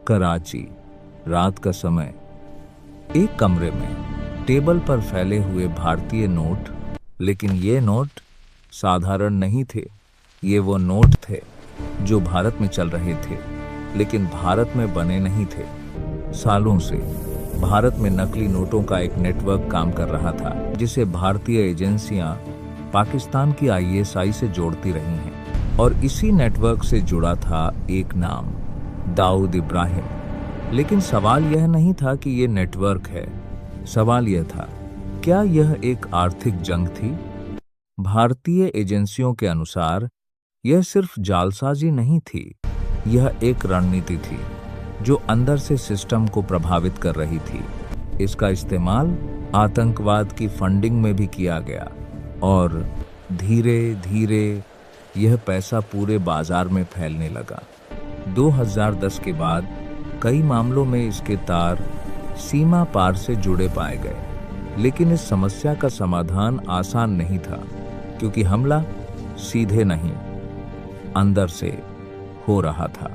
कराची, रात का समय। एक कमरे में टेबल पर फैले हुए भारतीय नोट, लेकिन ये नोट साधारण नहीं थे। ये वो नोट थे जो भारत में चल रहे थे, लेकिन भारत में बने नहीं थे। सालों से भारत में नकली नोटों का एक नेटवर्क काम कर रहा था, जिसे भारतीय एजेंसियां पाकिस्तान की आईएसआई से जोड़ती रही हैं। और इसी नेटवर्क से जुड़ा था एक नाम, दाऊद इब्राहिम। लेकिन सवाल यह नहीं था कि यह नेटवर्क है। सवाल यह था, क्या यह एक आर्थिक जंग थी? भारतीय एजेंसियों के अनुसार यह सिर्फ जालसाजी नहीं थी, यह एक रणनीति थी जो अंदर से सिस्टम को प्रभावित कर रही थी। इसका इस्तेमाल आतंकवाद की फंडिंग में भी किया गया और धीरे धीरे यह पैसा पूरे बाजार में फैलने लगा। 2010 के बाद कई मामलों में इसके तार सीमा पार से जुड़े पाए गए, लेकिन इस समस्या का समाधान आसान नहीं था, क्योंकि हमला सीधे नहीं, अंदर से हो रहा था।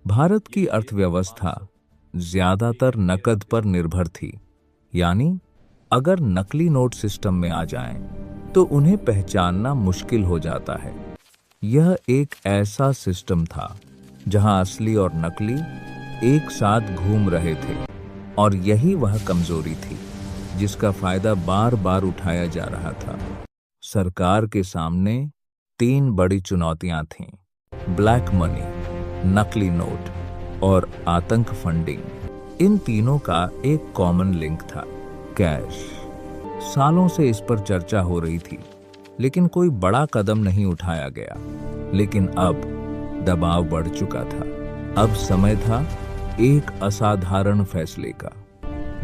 भारत की अर्थव्यवस्था ज्यादातर नकद पर निर्भर थी, यानी अगर नकली नोट सिस्टम में आ जाएं, तो उन्हें पहचानना मुश्किल हो जाता है। यह एक ऐसा सिस्टम था जहां असली और नकली एक साथ घूम रहे थे, और यही वह कमजोरी थी जिसका फायदा बार बार उठाया जा रहा था। सरकार के सामने 3 बड़ी चुनौतियां थीं: ब्लैक मनी, नकली नोट और आतंक फंडिंग। इन तीनों का एक कॉमन लिंक था, कैश। सालों से इस पर चर्चा हो रही थी, लेकिन कोई बड़ा कदम नहीं उठाया गया। लेकिन अब दबाव बढ़ चुका था। अब समय था एक असाधारण फैसले का।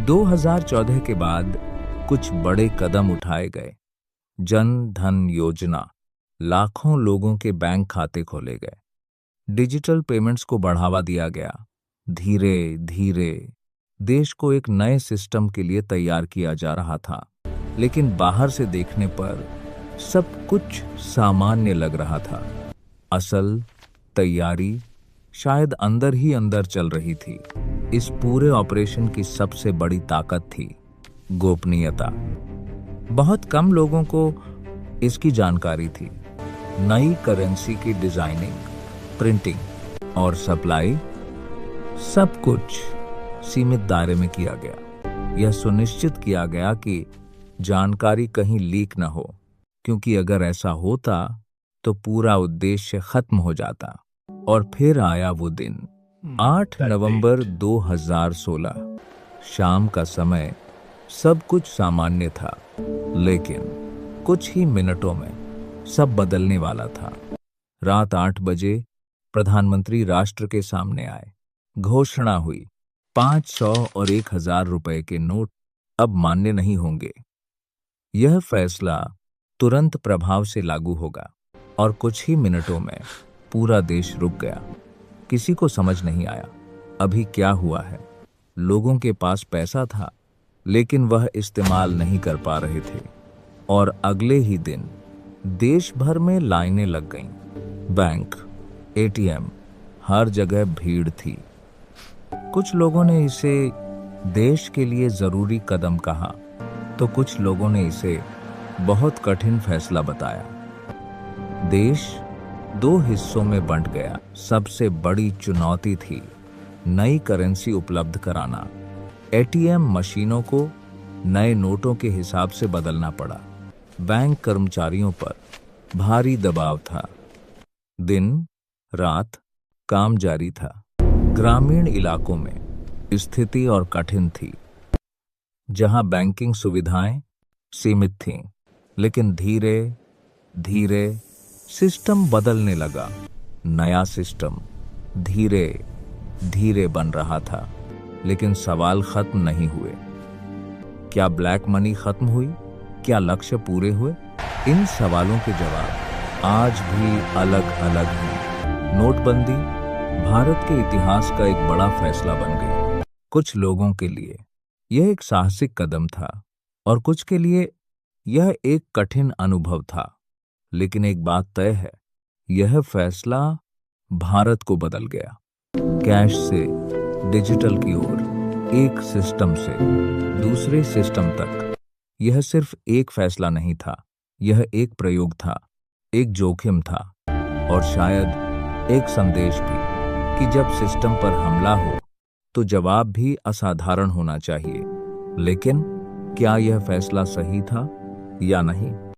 2014 के बाद कुछ बड़े कदम उठाए गए। जन धन योजना, लाखों लोगों के बैंक खाते खोले गए। डिजिटल पेमेंट्स को बढ़ावा दिया गया। धीरे धीरे देश को एक नए सिस्टम के लिए तैयार किया जा रहा था, लेकिन बाहर से देखने पर सब कुछ सामान्य लग रहा था। असल तैयारी शायद अंदर ही अंदर चल रही थी। इस पूरे ऑपरेशन की सबसे बड़ी ताकत थी गोपनीयता। बहुत कम लोगों को इसकी जानकारी थी। नई करेंसी की डिजाइनिंग, प्रिंटिंग और सप्लाई, सब कुछ सीमित दायरे में किया गया। यह सुनिश्चित किया गया कि जानकारी कहीं लीक न हो, क्योंकि अगर ऐसा होता तो पूरा उद्देश्य खत्म हो जाता। और फिर आया वो दिन, 8 नवंबर 2016। शाम का समय, सब कुछ सामान्य था, लेकिन कुछ ही मिनटों में सब बदलने वाला था। रात 8 बजे प्रधानमंत्री राष्ट्र के सामने आए। घोषणा हुई, 500 और 1000 रुपए के नोट अब मान्य नहीं होंगे। यह फैसला तुरंत प्रभाव से लागू होगा, और कुछ ही मिनटों में पूरा देश रुक गया। किसी को समझ नहीं आया अभी क्या हुआ है। लोगों के पास पैसा था, लेकिन वह इस्तेमाल नहीं कर पा रहे थे। और अगले ही दिन देश भर में लाइनें लग गईं। बैंक, एटीएम, हर जगह भीड़ थी। कुछ लोगों ने इसे देश के लिए जरूरी कदम कहा, तो कुछ लोगों ने इसे बहुत कठिन फैसला बताया। देश 2 हिस्सों में बंट गया। सबसे बड़ी चुनौती थी नई करेंसी उपलब्ध कराना। एटीएम मशीनों को नए नोटों के हिसाब से बदलना पड़ा। बैंक कर्मचारियों पर भारी दबाव था। दिन रात काम जारी था। ग्रामीण इलाकों में स्थिति और कठिन थी, जहां बैंकिंग सुविधाएं सीमित थीं। लेकिन धीरे धीरे सिस्टम बदलने लगा। नया सिस्टम धीरे धीरे बन रहा था, लेकिन सवाल खत्म नहीं हुए। क्या ब्लैक मनी खत्म हुई? क्या लक्ष्य पूरे हुए? इन सवालों के जवाब आज भी अलग अलग हैं। नोटबंदी भारत के इतिहास का एक बड़ा फैसला बन गई। कुछ लोगों के लिए यह एक साहसिक कदम था, और कुछ के लिए यह एक कठिन अनुभव था। लेकिन एक बात तय है, यह फैसला भारत को बदल गया। कैश से डिजिटल की ओर, एक सिस्टम से दूसरे सिस्टम तक। यह सिर्फ एक फैसला नहीं था, यह एक प्रयोग था, एक जोखिम था और शायद एक संदेश भी कि जब सिस्टम पर हमला हो तो जवाब भी असाधारण होना चाहिए। लेकिन क्या यह फैसला सही था या नहीं?